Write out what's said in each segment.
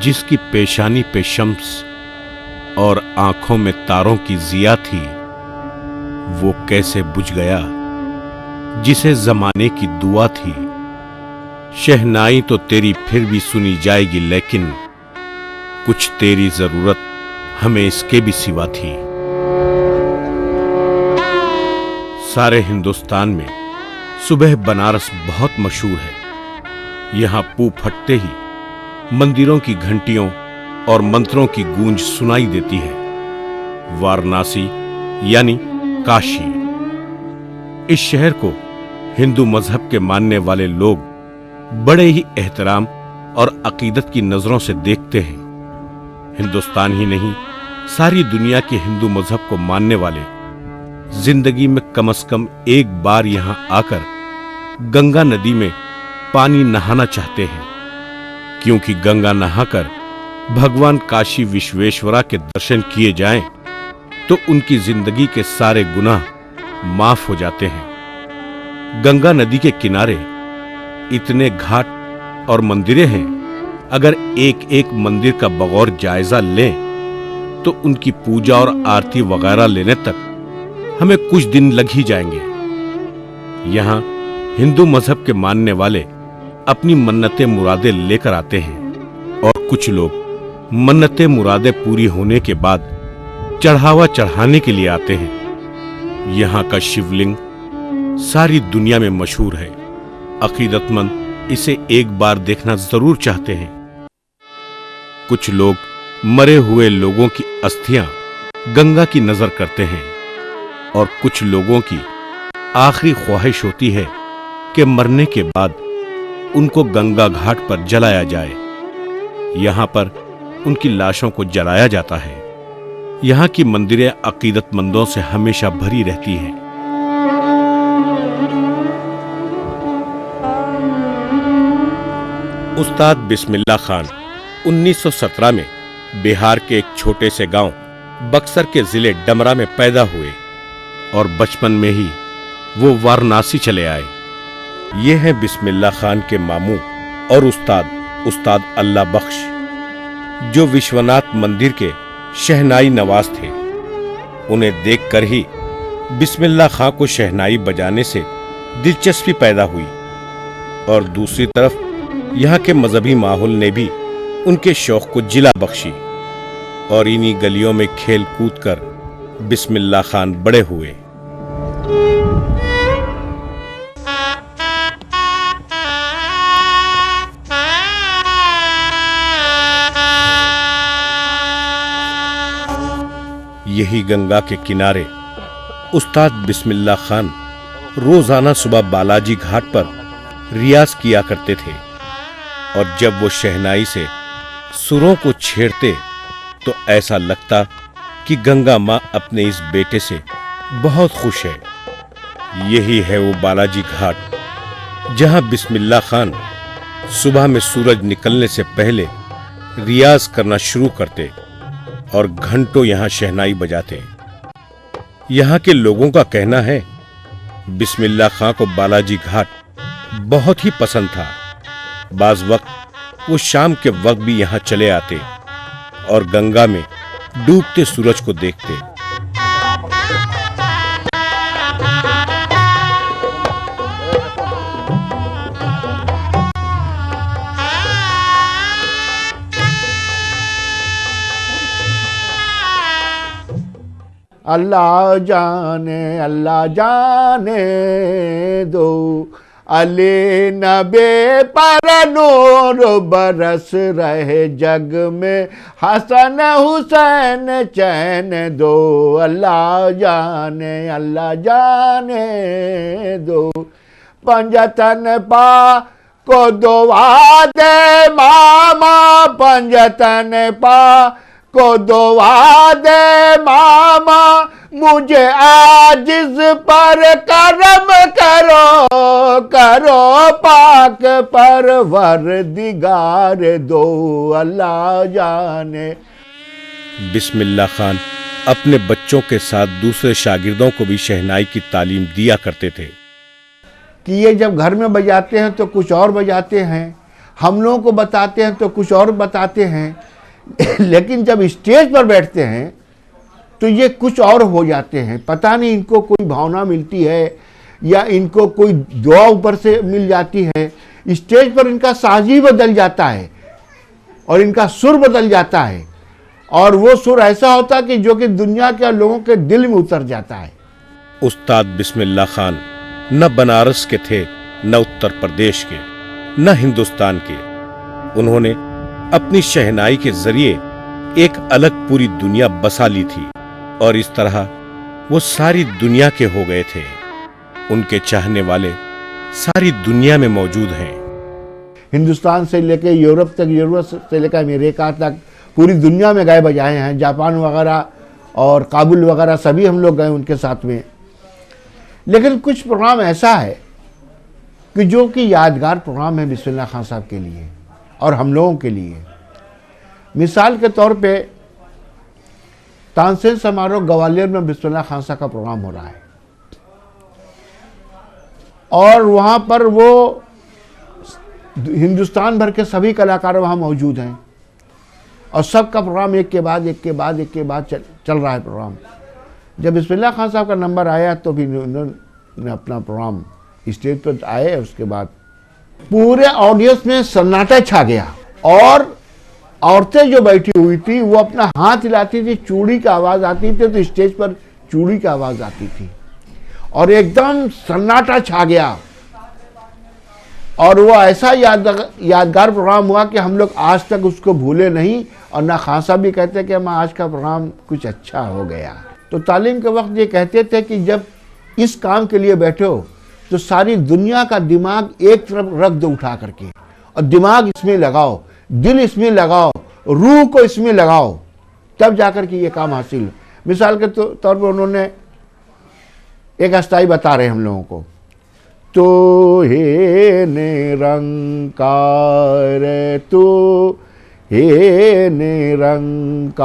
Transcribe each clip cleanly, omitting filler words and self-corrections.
जिसकी पेशानी पे शम्स और आंखों में तारों की जिया थी, वो कैसे बुझ गया जिसे जमाने की दुआ थी। शहनाई तो तेरी फिर भी सुनी जाएगी, लेकिन कुछ तेरी जरूरत हमें इसके भी सिवा थी। सारे हिंदुस्तान में सुबह बनारस बहुत मशहूर है। यहां पू फटते ही मंदिरों की घंटियों और मंत्रों की गूंज सुनाई देती है। वाराणसी यानी काशी, इस शहर को हिंदू मजहब के मानने वाले लोग बड़े ही एहतराम और अकीदत की नजरों से देखते हैं। हिंदुस्तान ही नहीं, सारी दुनिया के हिंदू मजहब को मानने वाले जिंदगी में कम से कम एक बार यहां आकर गंगा नदी में पानी नहाना चाहते हैं, क्योंकि गंगा नहाकर भगवान काशी विश्वेश्वरा के दर्शन किए जाएं तो उनकी जिंदगी के सारे गुनाह माफ हो जाते हैं। गंगा नदी के किनारे इतने घाट और मंदिरें हैं, अगर एक एक मंदिर का बगौर जायजा लें तो उनकी पूजा और आरती वगैरह लेने तक हमें कुछ दिन लग ही जाएंगे। यहां हिंदू मजहब के मानने वाले अपनी मन्नतें मुरादें लेकर आते हैं और कुछ लोग मन्नतें मुरादें पूरी होने के बाद चढ़ावा चढ़ाने के लिए आते हैं। यहां का शिवलिंग सारी दुनिया में मशहूर है। अकीदतमंद इसे एक बार देखना जरूर चाहते हैं। कुछ लोग मरे हुए लोगों की अस्थियां गंगा की नजर करते हैं और कुछ लोगों की आखिरी ख्वाहिश होती है कि मरने के बाद उनको गंगा घाट पर जलाया जाए। यहां पर उनकी लाशों को जलाया जाता है। यहां की मंदिरें अकीदतमंदों से हमेशा भरी रहती हैं। उस्ताद बिस्मिल्लाह खान 1917 में बिहार के एक छोटे से गांव बक्सर के जिले डमरा में पैदा हुए और बचपन में ही वो वाराणसी चले आए। ये हैं बिस्मिल्लाह खान के मामू और उस्ताद अल्लाह बख्श, जो विश्वनाथ मंदिर के शहनाई नवाज थे। उन्हें देखकर ही बिस्मिल्लाह खां को शहनाई बजाने से दिलचस्पी पैदा हुई और दूसरी तरफ यहाँ के मजहबी माहौल ने भी उनके शौक को जिला बख्शी और इन्हीं गलियों में खेल कूद कर बिस्मिल्लाह खान बड़े हुए। यही गंगा के किनारे उस्ताद बिस्मिल्लाह खान रोजाना सुबह बालाजी घाट पर रियाज किया करते थे और जब वो शहनाई से सुरों को छेड़ते तो ऐसा लगता कि गंगा माँ अपने इस बेटे से बहुत खुश है। यही है वो बालाजी घाट जहां बिस्मिल्लाह खान सुबह में सूरज निकलने से पहले रियाज करना शुरू करते और घंटों यहां शहनाई बजाते। यहां के लोगों का कहना है बिस्मिल्लाह खां को बालाजी घाट बहुत ही पसंद था। बाज वक्त वो शाम के वक्त भी यहां चले आते और गंगा में डूबते सूरज को देखते। अल्लाह जाने दो, अली नबी पर नूर बरस रहे जग में, हसन हुसैन चैन दो। अल्लाह जाने दो, पंजतन पा को दुआ दे मामा, पंजतन पा को दुआ दे मामा, मुझे आजिज पर करम करो पाक परवरदिगार दो। अल्लाह जाने। बिस्मिल्लाह खान अपने बच्चों के साथ दूसरे शागिर्दों को भी शहनाई की तालीम दिया करते थे कि ये जब घर में बजाते हैं तो कुछ और बजाते हैं, हम लोगों को बताते हैं तो कुछ और बताते हैं लेकिन जब स्टेज पर बैठते हैं तो ये कुछ और हो जाते हैं। पता नहीं इनको कोई भावना मिलती है या इनको कोई दुआ ऊपर से मिल जाती है। स्टेज पर इनका साज ही बदल जाता है और इनका सुर बदल जाता है, और वो सुर ऐसा होता है कि जो कि दुनिया के लोगों के दिल में उतर जाता है। उस्ताद बिस्मिल्लाह खान न बनारस के थे, न उत्तर प्रदेश के, न हिंदुस्तान के। उन्होंने अपनी शहनाई के जरिए एक अलग पूरी दुनिया बसा ली थी और इस तरह वो सारी दुनिया के हो गए थे। उनके चाहने वाले सारी दुनिया में मौजूद हैं। हिंदुस्तान से लेकर यूरोप तक, यूरोप से लेकर अमेरिका तक, पूरी दुनिया में गए बजाए हैं। जापान वगैरह और काबुल वगैरह सभी हम लोग गए उनके साथ में। लेकिन कुछ प्रोग्राम ऐसा है कि जो कि यादगार प्रोग्राम है बिस्मिल्लाह खान साहब के लिए और हम लोगों के लिए। मिसाल के तौर पे तानसेन समारोह ग्वालियर में बिस्मिल्लाह खान साहब का प्रोग्राम हो रहा है और वहाँ पर वो हिंदुस्तान भर के सभी कलाकार वहाँ मौजूद हैं और सबका प्रोग्राम एक के बाद चल रहा है प्रोग्राम। जब बिस्मिल्लाह खान साहब का नंबर आया तो भी उन्होंने अपना प्रोग्राम स्टेज पर आए। उसके बाद पूरे ऑडियंस में सन्नाटा छा गया और औरतें जो बैठी हुई थी वो अपना हाथ हिलाती थी, चूड़ी की आवाज़ आती थी तो स्टेज पर चूड़ी की आवाज़ आती थी और एकदम सन्नाटा छा गया। और वो ऐसा यादगार प्रोग्राम हुआ कि हम लोग आज तक उसको भूले नहीं। और ना खान साहब भी कहते कि हम आज का प्रोग्राम कुछ अच्छा हो गया। तो तालीम के वक्त ये कहते थे कि जब इस काम के लिए बैठे हो तो सारी दुनिया का दिमाग एक तरफ रख दो उठा करके और दिमाग इसमें लगाओ, दिल इसमें लगाओ, रूह को इसमें लगाओ, तब जाकर के ये काम हासिल। मिसाल के तौर पर उन्होंने एक अस्थाई बता रहे हम लोगों को, तो हे निरंकार, तो हे निरंकार,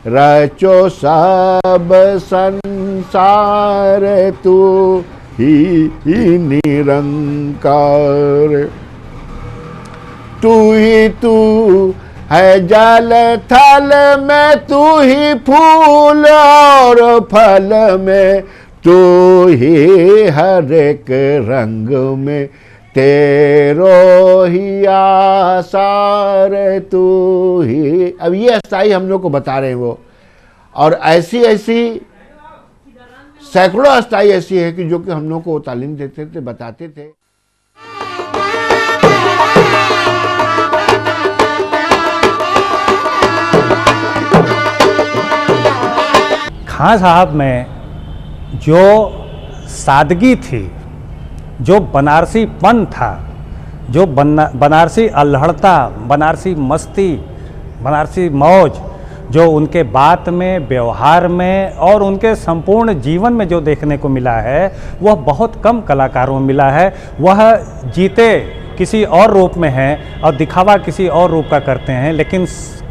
रचो सब संसार, तू ही निरंकार। तू ही तू है जल थल में, तू ही फूल और फल में, तू ही हर एक रंग में, तेरो ही आसार, तू ही। अब ये अस्थाई हम लोग को बता रहे हैं वो, और ऐसी सैकड़ों अस्थाई ऐसी है कि जो कि हम लोग को तालीम देते थे, बताते थे। खान साहब में जो सादगी थी, जो बनारसीपन था, जो बनारसी अल्हड़ता, बनारसी मस्ती, बनारसी मौज, जो उनके बात में, व्यवहार में और उनके संपूर्ण जीवन में जो देखने को मिला है, वह बहुत कम कलाकारों में मिला है। वह जीते किसी और रूप में हैं और दिखावा किसी और रूप का करते हैं, लेकिन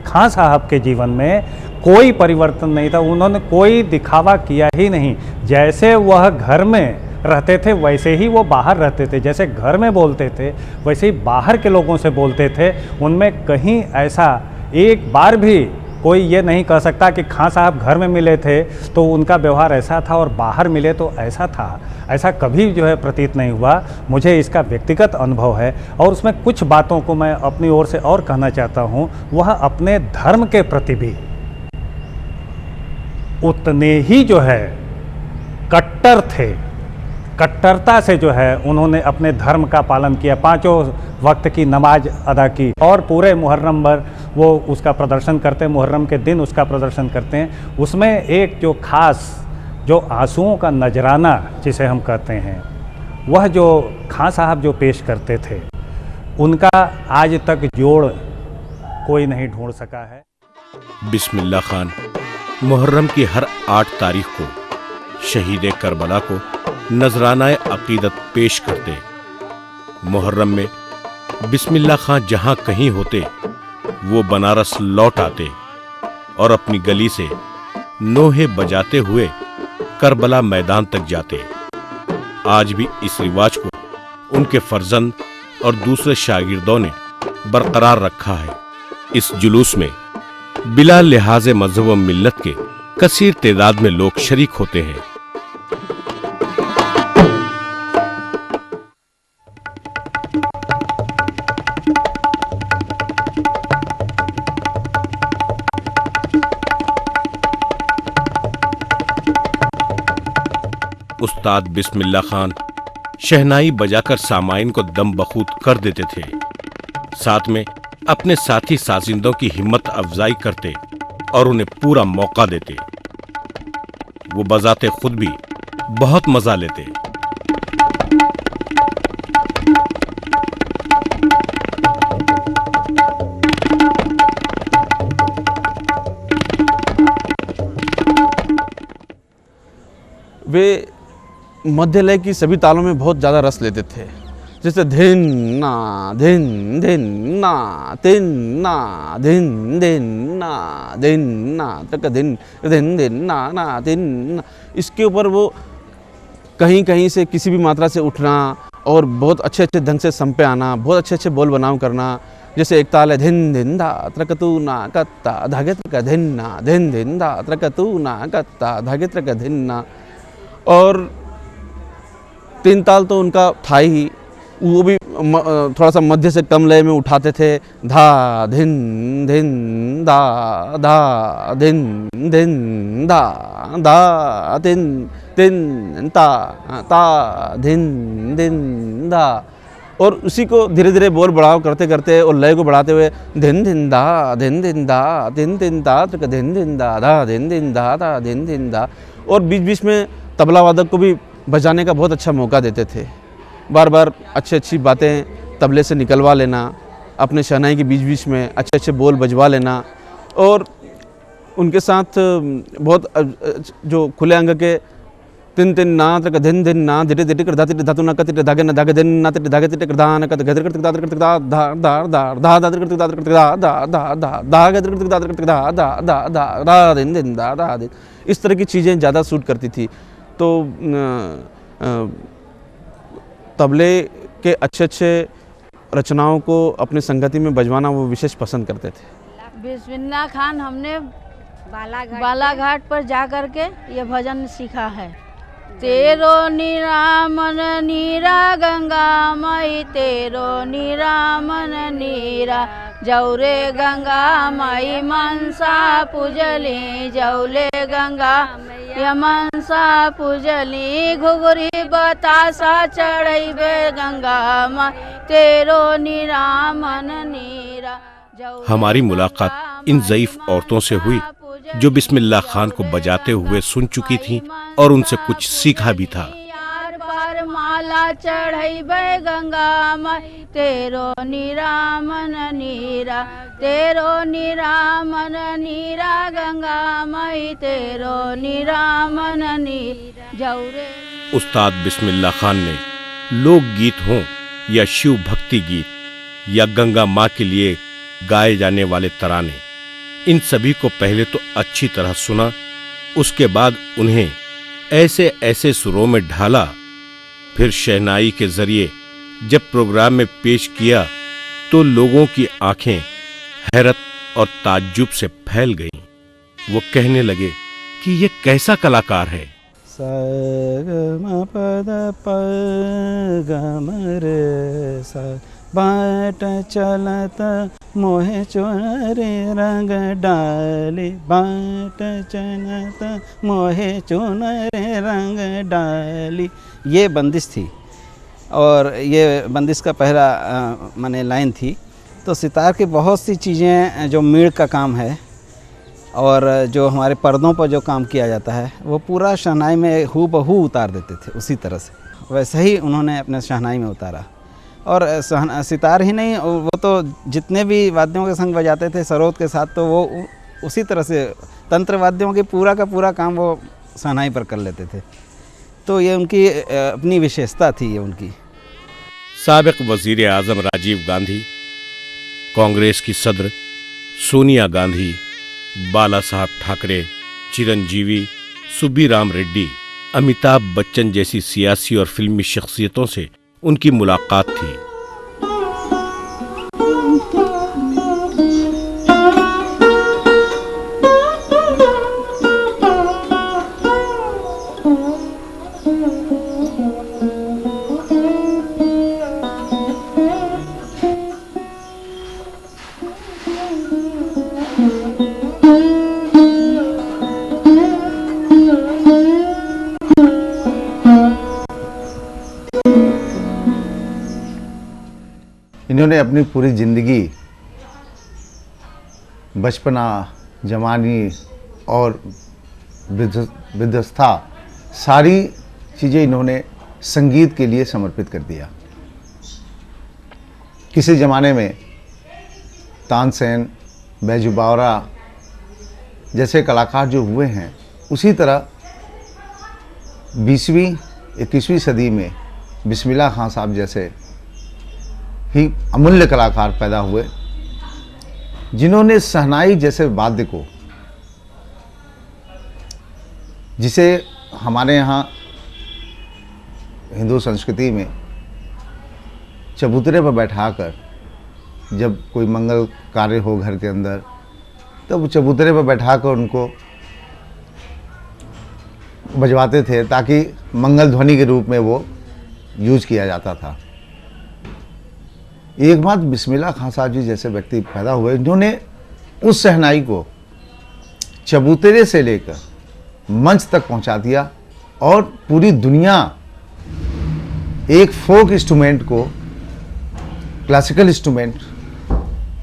खान साहब के जीवन में कोई परिवर्तन नहीं था। उन्होंने कोई दिखावा किया ही नहीं। जैसे वह घर में रहते थे वैसे ही वो बाहर रहते थे, जैसे घर में बोलते थे वैसे ही बाहर के लोगों से बोलते थे। उनमें कहीं ऐसा एक बार भी कोई ये नहीं कह सकता कि खान साहब घर में मिले थे तो उनका व्यवहार ऐसा था और बाहर मिले तो ऐसा था। ऐसा कभी जो है प्रतीत नहीं हुआ। मुझे इसका व्यक्तिगत अनुभव है और उसमें कुछ बातों को मैं अपनी ओर से और कहना चाहता हूँ। वह अपने धर्म के प्रति भी उतने ही जो है कट्टर थे। कट्टरता से जो है उन्होंने अपने धर्म का पालन किया, पांचों वक्त की नमाज अदा की और पूरे मुहर्रम भर वो उसका प्रदर्शन करते हैं, मुहर्रम के दिन उसका प्रदर्शन करते हैं। उसमें एक जो खास जो आंसुओं का नजराना जिसे हम कहते हैं, वह जो खान साहब जो पेश करते थे, उनका आज तक जोड़ कोई नहीं ढूंढ सका है। बिस्मिल्लाह खान मुहर्रम की हर 8 तारीख को शहीद करबला को नजराना अकीदत पेश करते। मुहर्रम में बिस्मिल्लाह खान जहां कहीं होते वो बनारस लौट आते और अपनी गली से नोहे बजाते हुए करबला मैदान तक जाते। आज भी इस रिवाज को उनके फर्जंद और दूसरे शागिर्दों ने बरकरार रखा है। इस जुलूस में बिला लिहाज मजहब व मिल्लत के कसीर तादाद में लोग शरीक होते हैं। उस्ताद बिस्मिल्लाह खान शहनाई बजाकर सामाइन को दम बखूद कर देते थे। साथ में अपने साथी साजिंदों की हिम्मत अफजाई करते और उन्हें पूरा मौका देते। वो बजाते खुद भी बहुत मजा लेते। वे मध्य लय की सभी तालों में बहुत ज़्यादा रस लेते थे, जैसे धिन ना धिन धिन ना तिन ना धिन धिन ना धिन ना तक धिन धिन धिन ना ना तिन ना। इसके ऊपर वो कहीं कहीं से किसी भी मात्रा से उठना और बहुत अच्छे अच्छे ढंग से सम पे आना, बहुत अच्छे अच्छे बोल बनाव करना। जैसे एक ताल है धिन धिन धा त्रकतु ना कत्ता धागे त्रक धिन ना धिन धिन धा त्रकतु ना कत्ता धागे त्रक धिन ना। और तीन ताल तो उनका था ही, वो भी थोड़ा सा मध्य से कम लय में उठाते थे। धा धिन धिन दा धा धिन धिन दा धा तिन तिन ता ता धिन धिन दा। और उसी को धीरे धीरे बोल बढ़ाव करते करते और लय को बढ़ाते हुए धिन धिन दा धिन धिन दा धिन धिन दा धिन धिन दा धा धिन धिन दा धा धिन धिन दा। और बीच बीच में तबला वादक को भी बजाने का बहुत अच्छा मौका देते थे। बार बार अच्छी अच्छी बातें तबले से निकलवा लेना, अपने शहनाई के बीच बीच में अच्छे अच्छे बोल बजवा लेना। और उनके साथ बहुत जो खुले अंग के तिन तिन ना तक धिन धिन ना धीरे धीरे कर धाति धातु ना कति धागे ना धागे दिन ना ति धागे ति धा ना कत गदर करत दादर करत दा धा धा धा धा दादर करत दादर करत दा धा धा धा धा गदर करत दादर करत दा धा धा धा धा दिन दिन दा धा दिन। इस तरह की चीज़ें ज़्यादा सूट करती थी। तो तबले के अच्छे अच्छे रचनाओं को अपनी संगति में बजवाना वो विशेष पसंद करते थे। बिस्मिल्लाह खान हमने बालाघाट पर जा कर के ये भजन सीखा है। तेरो निरामन नीरा गंगा माई, तेरो निरामन नीरा जौरे गंगा माई मनसा पूजली, जौले गंगा यमनसा पूजली। घुघरी बतासा चढ़ैबे गंगा माई, तेरो निरामन नीरा। हमारी मुलाकात इन ज़ईफ औरतों से हुई जो बिस्मिल्लाह खान को बजाते हुए सुन चुकी थीं और उनसे कुछ सीखा भी था। पर माला चढ़ैबे गंगा माई, तेरो निरामन नीरा, तेरो निरामन नीरा गंगा माई, तेरो निरामन नीरा जौरे। उस्ताद बिस्मिल्लाह खान ने लोकगीत हों या शिव भक्ति गीत या गंगा माँ के लिए गाए जाने वाले तराने, इन सभी को पहले तो अच्छी तरह सुना, उसके बाद उन्हें ऐसे ऐसे सुरों में ढाला। फिर शहनाई के जरिए जब प्रोग्राम में पेश किया तो लोगों की आंखें हैरत और ताज्जुब से फैल गईं। वो कहने लगे कि ये कैसा कलाकार है। सा ग म प द प ग म रे सा, बाट चलत मोहे चुनरी रंग डाली, बाट चलत मोहे चुनरी रंग डाली। ये बंदिश थी और ये बंदिश का पहला माने लाइन थी। तो सितार की बहुत सी चीज़ें जो मीड़ का काम है और जो हमारे पर्दों पर जो काम किया जाता है वो पूरा शहनाई में हूबहू उतार देते थे। उसी तरह से वैसे ही उन्होंने अपने शहनाई में उतारा। और सितार ही नहीं, वो तो जितने भी वाद्यों के संग बजाते थे सरोद के साथ, तो वो उसी तरह से तंत्र वाद्यों के पूरा का पूरा काम वो शहनाई पर कर लेते थे। तो ये उनकी अपनी विशेषता थी। ये उनकी साबिक वजीर आज़म राजीव गांधी, कांग्रेस की सदर सोनिया गांधी, बाला साहब ठाकरे, चिरंजीवी, सुब्बीराम रेड्डी, अमिताभ बच्चन जैसी सियासी और फिल्मी शख्सियतों से उनकी मुलाकात थी। इन्होंने अपनी पूरी ज़िंदगी, बचपना, जवानी और वृद्धावस्था, सारी चीज़ें इन्होंने संगीत के लिए समर्पित कर दिया। किसी ज़माने में तानसेन, बैजू बावरा जैसे कलाकार जो हुए हैं, उसी तरह 20वीं 21वीं सदी में बिस्मिल्लाह खां साहब जैसे ही अमूल्य कलाकार पैदा हुए, जिन्होंने शहनाई जैसे वाद्य को, जिसे हमारे यहाँ हिंदू संस्कृति में चबूतरे पर बैठाकर जब कोई मंगल कार्य हो घर के अंदर, तब चबूतरे पर बैठाकर उनको बजवाते थे ताकि मंगल ध्वनि के रूप में वो यूज किया जाता था। एक बात बिस्मिल्लाह खां साहब जी जैसे व्यक्ति पैदा हुए, इन्होंने उस शहनाई को चबूतरे से लेकर मंच तक पहुंचा दिया और पूरी दुनिया एक फोक इंस्ट्रूमेंट को क्लासिकल इंस्ट्रूमेंट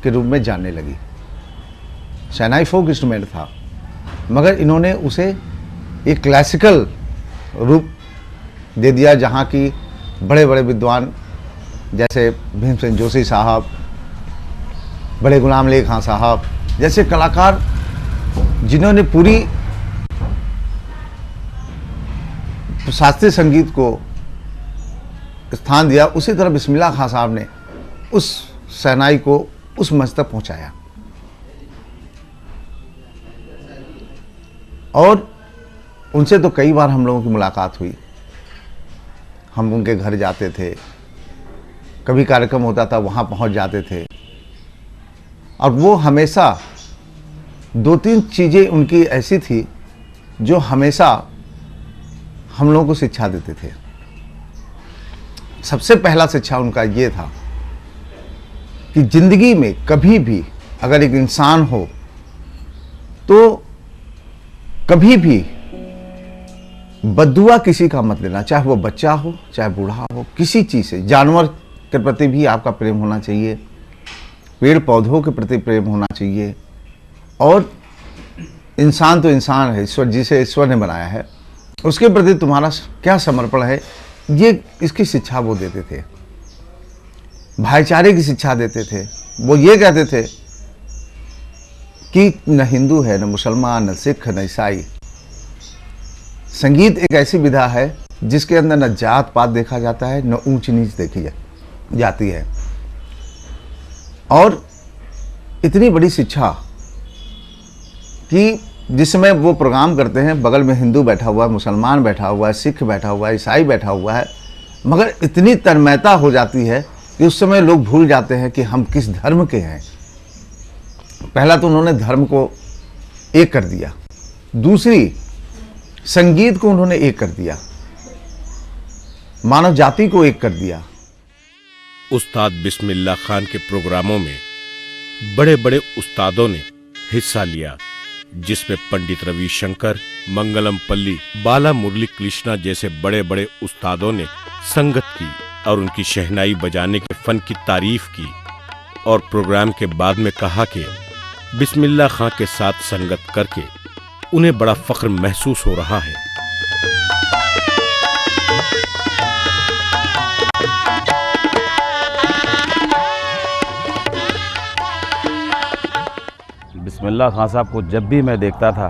के रूप में जानने लगी। शहनाई फोक इंस्ट्रूमेंट था, मगर इन्होंने उसे एक क्लासिकल रूप दे दिया, जहाँ की बड़े बड़े विद्वान जैसे भीमसेन जोशी साहब, बड़े गुलाम अली खां साहब जैसे कलाकार, जिन्होंने पूरी शास्त्रीय संगीत को स्थान दिया, उसी तरह बिस्मिल्लाह खां साहब ने उस शहनाई को उस मंच तक पहुंचाया। और उनसे तो कई बार हम लोगों की मुलाकात हुई, हम उनके घर जाते थे, कभी कार्यक्रम होता था वहाँ पहुँच जाते थे, और वो हमेशा 2-3 चीज़ें उनकी ऐसी थी जो हमेशा हम लोगों को शिक्षा देते थे। सबसे पहला शिक्षा उनका ये था कि ज़िंदगी में कभी भी अगर एक इंसान हो तो कभी भी बद्दुआ किसी का मत लेना, चाहे वो बच्चा हो चाहे बूढ़ा हो, किसी चीज़ से। जानवर के प्रति भी आपका प्रेम होना चाहिए, पेड़ पौधों के प्रति प्रेम होना चाहिए, और इंसान तो इंसान है, ईश्वर जिसे ईश्वर ने बनाया है उसके प्रति तुम्हारा क्या समर्पण है, ये इसकी शिक्षा वो देते थे। भाईचारे की शिक्षा देते थे। वो ये कहते थे कि न हिंदू है, न मुसलमान, न सिख, न ईसाई। संगीत एक ऐसी विधा है जिसके अंदर न जात पात देखा जाता है, न ऊंच नीच देखी जाती है। और इतनी बड़ी शिक्षा कि जिस समय वो प्रोग्राम करते हैं, बगल में हिंदू बैठा हुआ है, मुसलमान बैठा हुआ है, सिख बैठा हुआ है, ईसाई बैठा हुआ है, मगर इतनी तन्मयता हो जाती है कि उस समय लोग भूल जाते हैं कि हम किस धर्म के हैं। पहला तो उन्होंने धर्म को एक कर दिया, दूसरी संगीत को उन्होंने एक कर दिया, मानव जाति को एक कर दिया। उस्ताद बिस्मिल्लाह खान के प्रोग्रामों में बड़े बड़े उस्तादों ने हिस्सा लिया, जिसमें पंडित रविशंकर, मंगलम पल्ली, बाला मुरली कृष्णा जैसे बड़े बड़े उस्तादों ने संगत की और उनकी शहनाई बजाने के फन की तारीफ की, और प्रोग्राम के बाद में कहा कि बिस्मिल्लाह खां के साथ संगत करके उन्हें बड़ा फख्र महसूस हो रहा है। बिस्मिल्लाह खां साहब को जब भी मैं देखता था,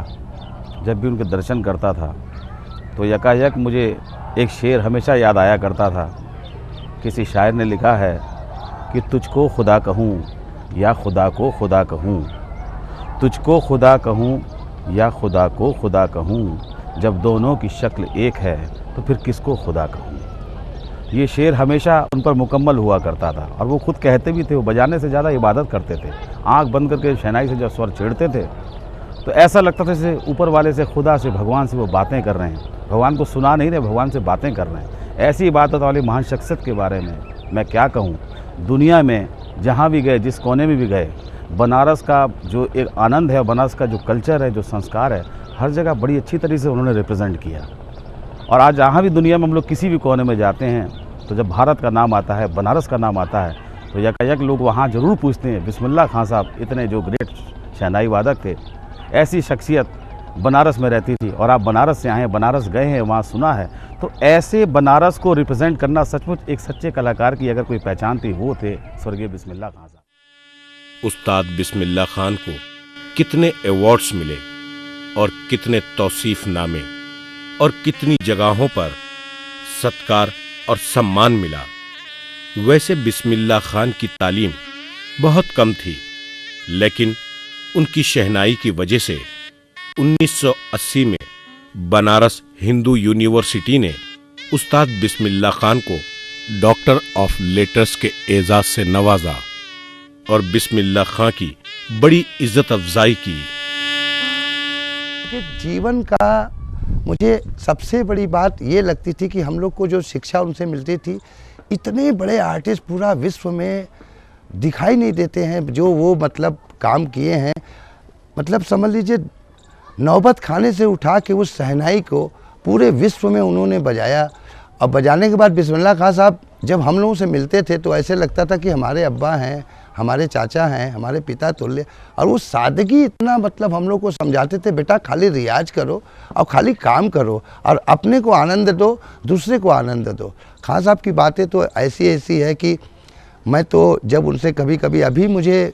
जब भी उनके दर्शन करता था, तो यकायक मुझे एक शेर हमेशा याद आया करता था। किसी शायर ने लिखा है कि तुझको खुदा कहूँ या खुदा को खुदा कहूँ, तुझको खुदा कहूँ या खुदा को खुदा कहूँ, जब दोनों की शक्ल एक है तो फिर किसको खुदा कहूँ। ये शेर हमेशा उन पर मुकम्मल हुआ करता था, और वो खुद कहते भी थे। वो बजाने से ज़्यादा इबादत करते थे। आंख बंद करके शहनाई से जब स्वर छेड़ते थे तो ऐसा लगता था जैसे ऊपर वाले से, खुदा से, भगवान से वो बातें कर रहे हैं। भगवान को सुना नहीं रहे, भगवान से बातें कर रहे हैं। ऐसी इबादत वाली महान शख्सियत के बारे में मैं क्या कहूँ। दुनिया में जहाँ भी गए, जिस कोने में भी गए, बनारस का जो एक आनंद है, बनारस का जो कल्चर है, जो संस्कार है, हर जगह बड़ी अच्छी तरीके से उन्होंने रिप्रेजेंट किया। और आज जहाँ भी दुनिया में हम लोग किसी भी कोने में जाते हैं तो जब भारत का नाम आता है, बनारस का नाम आता है, तो तो यकायक लोग वहाँ ज़रूर पूछते हैं बिस्मिल्लाह खां साहब इतने जो ग्रेट शहनाई वादक थे, ऐसी शख्सियत बनारस में रहती थी और आप बनारस से आए हैं, बनारस गए हैं, वहाँ सुना है, तो ऐसे बनारस को रिप्रेजेंट करना सचमुच एक सच्चे कलाकार की अगर कोई पहचान थी वो थे स्वर्गीय बिस्मिल्लाह खां साहब। उस्ताद बिस्मिल्लाह खान को कितने अवार्ड्स मिले और कितने तौसीफनामे और कितनी जगहों पर सत्कार और सम्मान मिला। वैसे बिस्मिल्लाह खान की तालीम बहुत कम थी, लेकिन उनकी शहनाई की वजह से 1980 में बनारस हिंदू यूनिवर्सिटी ने उस्ताद बिस्मिल्लाह खान को डॉक्टर ऑफ लेटर्स के एजाज से नवाजा और बिस्मिल्लाह खां की बड़ी इज्जत अफजाई की। कि जीवन का मुझे सबसे बड़ी बात ये लगती थी कि हम लोग को जो शिक्षा उनसे मिलती थी, इतने बड़े आर्टिस्ट पूरा विश्व में दिखाई नहीं देते हैं जो वो मतलब काम किए हैं। मतलब समझ लीजिए नौबत खाने से उठा के उस शहनाई को पूरे विश्व में उन्होंने बजाया। और बजाने के बाद बिस्मिल्लाह खां साहब जब हम लोगों से मिलते थे तो ऐसे लगता था कि हमारे अब्बा हैं, हमारे चाचा हैं, हमारे पिता तुल्य। और वो सादगी इतना मतलब हम लोग को समझाते थे, बेटा खाली रियाज करो और खाली काम करो और अपने को आनंद दो, दूसरे को आनंद दो। खां साहब की बातें तो ऐसी ऐसी है कि मैं तो जब उनसे कभी कभी, अभी मुझे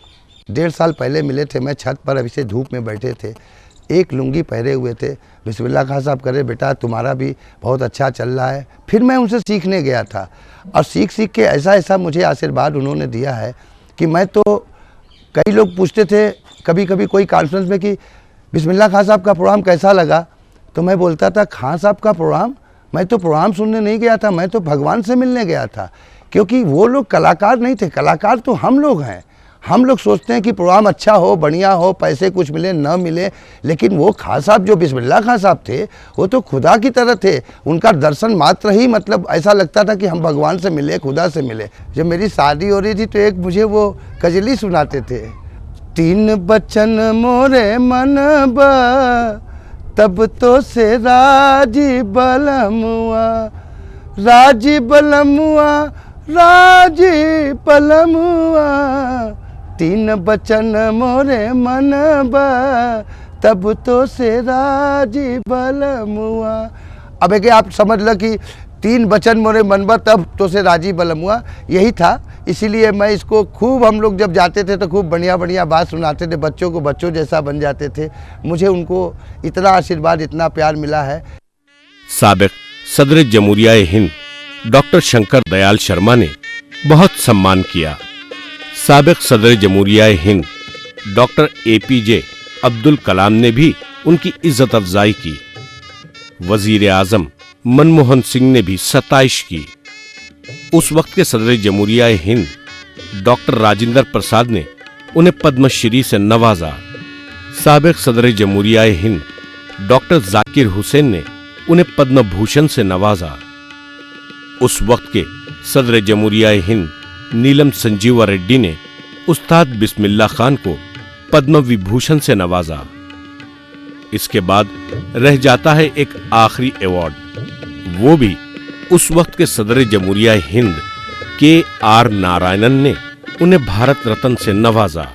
1.5 साल पहले मिले थे, मैं छत पर अभी से धूप में बैठे थे, एक लुंगी पहरे हुए थे। बिस्मिल्लाह खां साहब करे बेटा तुम्हारा भी बहुत अच्छा चल रहा है। फिर मैं उनसे सीखने गया था और सीख सीख के ऐसा ऐसा मुझे आशीर्वाद उन्होंने दिया है कि मैं तो, कई लोग पूछते थे कभी कभी कोई कॉन्फ्रेंस में कि बिस्मिल्लाह खां साहब का प्रोग्राम कैसा लगा, तो मैं बोलता था खां साहब का प्रोग्राम, मैं तो प्रोग्राम सुनने नहीं गया था, मैं तो भगवान से मिलने गया था। क्योंकि वो लोग कलाकार नहीं थे, कलाकार तो हम लोग हैं। हम लोग सोचते हैं कि प्रोग्राम अच्छा हो, बढ़िया हो, पैसे कुछ मिले न मिले, लेकिन वो खां साहब जो बिस्मिल्लाह खां साहब थे वो तो खुदा की तरह थे। उनका दर्शन मात्र ही मतलब ऐसा लगता था कि हम भगवान से मिले, खुदा से मिले। जब मेरी शादी हो रही थी तो एक मुझे वो गजली सुनाते थे, 3 बचन मोरे मन तब तो से राजी बलमुआ, राजी बलमुआ, राजी बलमुआ, 3 बचन मोरे मन तब तो से राजी बलमुआ। अब एक आप समझ लो कि 3 बचन मोरे मन तब तो से राजी बलमुआ, यही था। इसीलिए मैं इसको खूब, हम लोग जब जाते थे तो खूब बढ़िया बढ़िया बात सुनाते थे, बच्चों को बच्चों जैसा बन जाते थे। मुझे उनको इतना आशीर्वाद, इतना प्यार मिला है। साबिक सदर जमहूरिया हिंद डॉक्टर शंकर दयाल शर्मा ने बहुत सम्मान किया। साबिक सदर जमहूरिया हिंद डॉक्टर APJ अब्दुल कलाम ने भी उनकी इज्जत अफजाई की। वजीर आजम मनमोहन सिंह ने भी सताइश की। उस वक्त के सदर जमहूरिया हिंद डॉक्टर राजेंद्र प्रसाद ने उन्हें पद्मश्री से नवाजा। साबिक सदर जमहूरिया हिंद डॉक्टर जाकिर हुसैन ने उन्हें पद्म भूषण से नवाजा। उस वक्त के सदर जमहूरिया हिंद नीलम संजीवा रेड्डी ने उस्ताद बिस्मिल्लाह खान को पद्म विभूषण से नवाजा। इसके बाद रह जाता है एक आखिरी अवार्ड, वो भी उस वक्त के सदर जमहूरिया हिंद KR नारायणन ने उन्हें भारत रत्न से नवाजा।